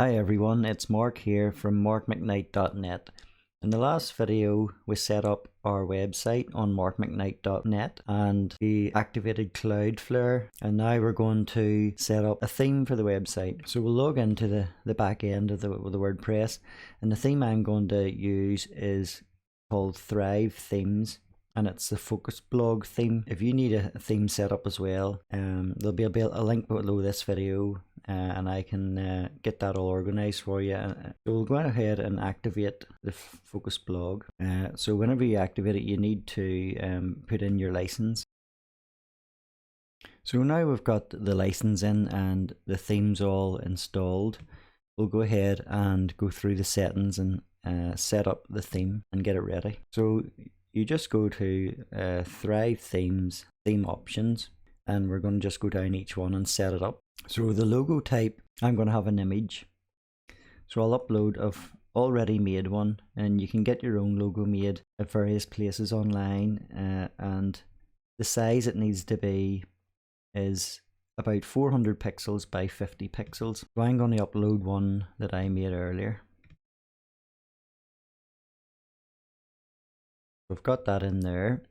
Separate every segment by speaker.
Speaker 1: Hi everyone, it's Mark here from markmcknight.net. In the last video we set up our website on markmcknight.net and we activated Cloudflare, and now we're going to set up a theme for the website. So we'll log into the back end of the WordPress, and the theme I'm going to use is called Thrive Themes, and it's the FocusBlog theme. If you need a theme set up as well, there'll be a link below this video, and I can get that all organized for you. So we'll go ahead and activate the FocusBlog. So whenever you activate it, you need to put in your license. So now we've got the license in and the themes all installed, we'll go ahead and go through the settings and set up the theme and get it ready. So you just go to Thrive Themes, Theme Options, and we're going to just go down each one and set it up. So the logo type, I'm going to have an image. So I'll upload a already made one, and you can get your own logo made at various places online, and the size it needs to be is about 400 pixels by 50 pixels. So I'm going to upload one that I made earlier. We've got that in there.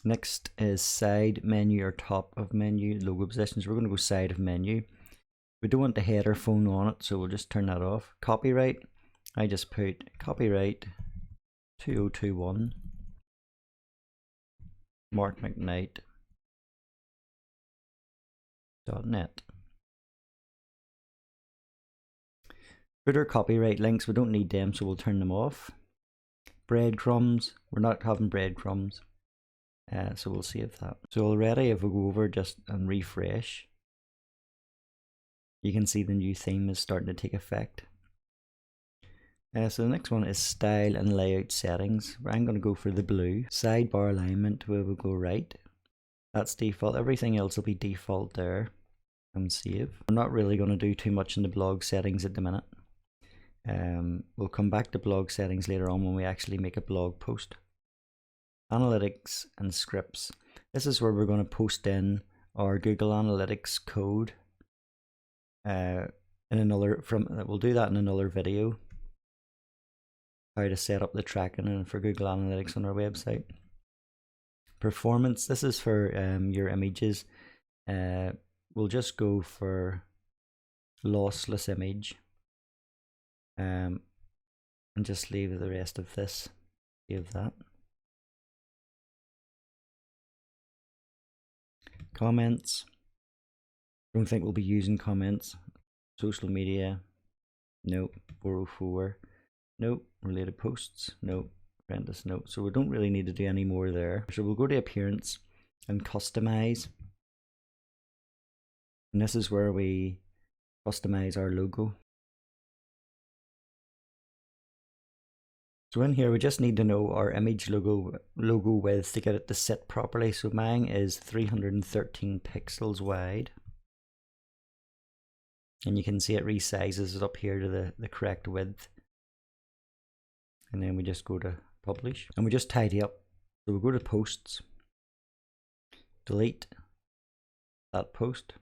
Speaker 1: Next is side menu or top of menu logo positions. We're going to go side of menu. We don't want the header phone on it, so we'll just turn that off. Copyright, I just put copyright 2021 markmcknight.net. Footer copyright links, we don't need them, so we'll turn them off. Breadcrumbs, we're not having breadcrumbs, so we'll save that. So already, if we go over just and refresh, you can see the new theme is starting to take effect. So the next one is style and layout settings. I'm going to go for the blue. Sidebar alignment, we will go right. That's default. Everything else will be default there. And save. We're not really going to do too much in the blog settings at the minute. We'll come back to blog settings later on when we actually make a blog post. Analytics and scripts. This is where we're going to post in our Google Analytics code. We'll do that in another video. How to set up the tracking for Google Analytics on our website. Performance. This is for your images. We'll just go for lossless image. And just leave the rest of this. Save that. Comments. Don't think we'll be using comments. Social media. Nope. 404. Nope. Related posts. Nope. Apprentice. Nope. So we don't really need to do any more there. So we'll go to appearance and customize. And this is where we customize our logo. So in here we just need to know our image logo width to get it to sit properly. So mine is 313 pixels wide. And you can see it resizes it up here to the correct width. And then we just go to publish and we just tidy up. So we go to posts, delete that post,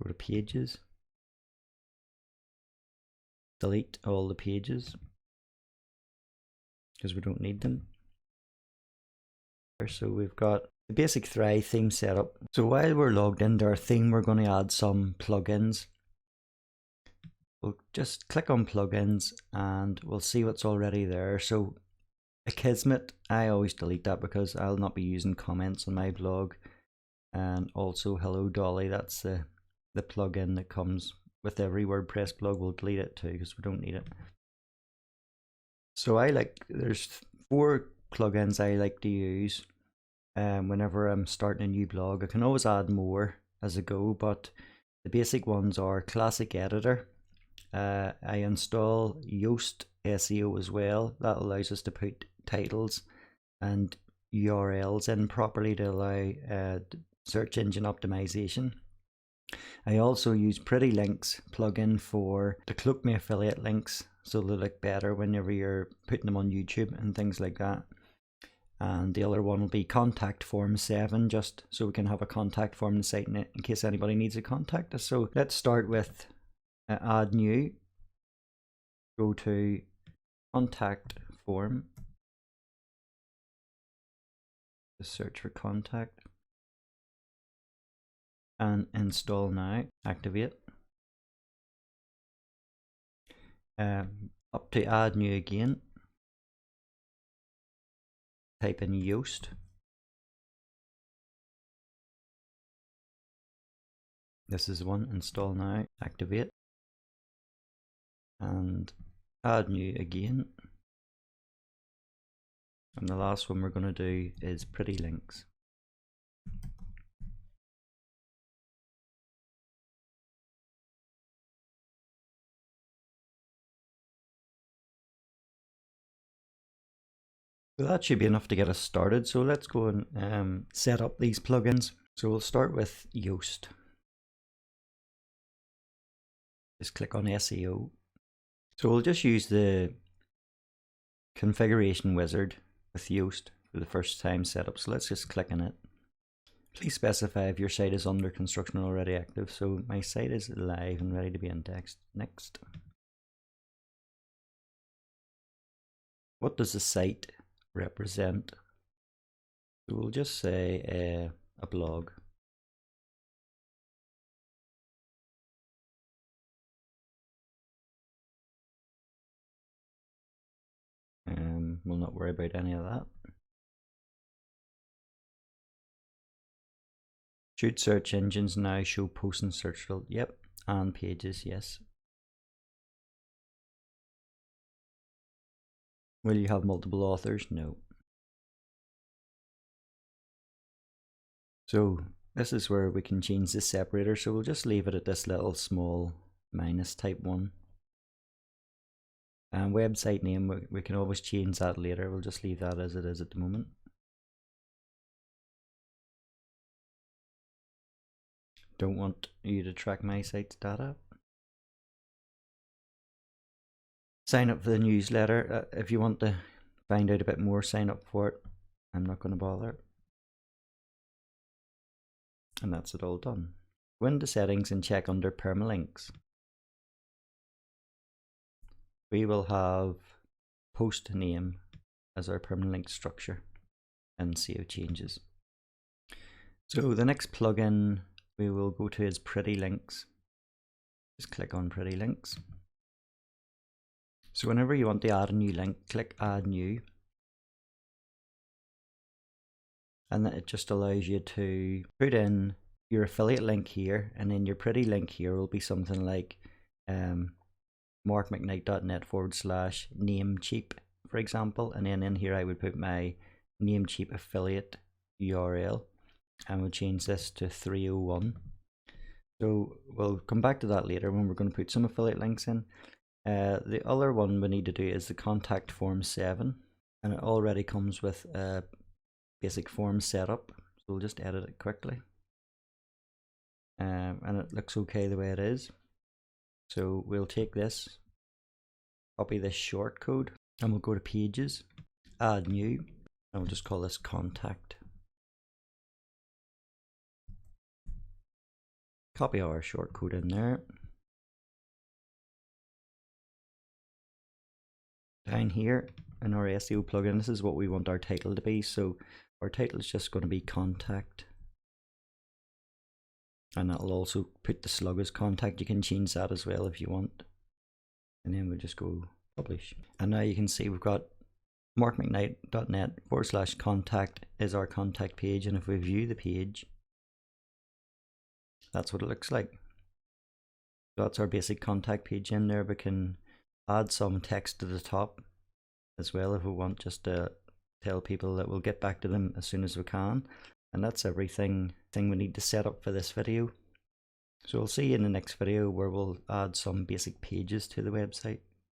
Speaker 1: go to pages, delete all the pages because we don't need them. So we've got the basic Thrive theme set up. So while we're logged into our theme, we're going to add some plugins. We'll just click on plugins and we'll see what's already there. So Akismet, I always delete that because I'll not be using comments on my blog. And also Hello Dolly, that's the plugin that comes with every WordPress blog. We'll delete it too because we don't need it. So there's 4 plugins I like to use whenever I'm starting a new blog. I can always add more as I go, but the basic ones are Classic Editor. I install Yoast SEO as well. That allows us to put titles and URLs in properly to allow search engine optimization. I also use Pretty Links plugin to cloak my affiliate links so they look better whenever you're putting them on YouTube and things like that. And the other one will be Contact Form 7, just so we can have a contact form on the site in case anybody needs to contact us. So let's start with add new, go to contact form, just search for contact, and install now, activate. Up to add new again, type in Yoast. This is one, install now, activate, and add new again. And the last one we're going to do is pretty links. So that should be enough to get us started. So let's go and set up these plugins. So we'll start with Yoast. Just click on SEO. So we'll just use the configuration wizard with Yoast for the first time setup. So let's just click on it. Please specify if your site is under construction or already active. So my site is live and ready to be indexed. Next. What does the site represent? So we'll just say a blog. We'll not worry about any of that. Should search engines now show posts and search results? Yep. And pages, yes. Will you have multiple authors? No. So this is where we can change the separator. So we'll just leave it at this little small minus type 1. And website name, we can always change that later. We'll just leave that as it is at the moment. Don't want you to track my site's data. Sign up for the newsletter. If you want to find out a bit more, sign up for it. I'm not going to bother. And that's it all done. Go into settings and check under permalinks. We will have post name as our permalink structure and save changes. So the next plugin we will go to is pretty links. Just click on pretty links. So whenever you want to add a new link, click add new. And it just allows you to put in your affiliate link here, and then your pretty link here will be something like markmcknight.net/namecheap, for example. And then in here I would put my Namecheap affiliate URL, and we'll change this to 301. So we'll come back to that later when we're going to put some affiliate links in. The other one we need to do is the contact form 7, and it already comes with a basic form setup. So we'll just edit it quickly. And it looks okay the way it is. So we'll take this, copy this short code, and we'll go to pages, add new, and we'll just call this contact. Copy our short code in there. Down here in our SEO plugin, this is what we want our title to be. So our title is just going to be contact. And that'll also put the slug as contact. You can change that as well if you want. And then we'll just go publish. And now you can see we've got markmcknight.net/contact is our contact page. And if we view the page, that's what it looks like. So that's our basic contact page in there. We can add some text to the top as well if we want, just to tell people that we'll get back to them as soon as we can. And that's everything we need to set up for this video. So we'll see you in the next video where we'll add some basic pages to the website.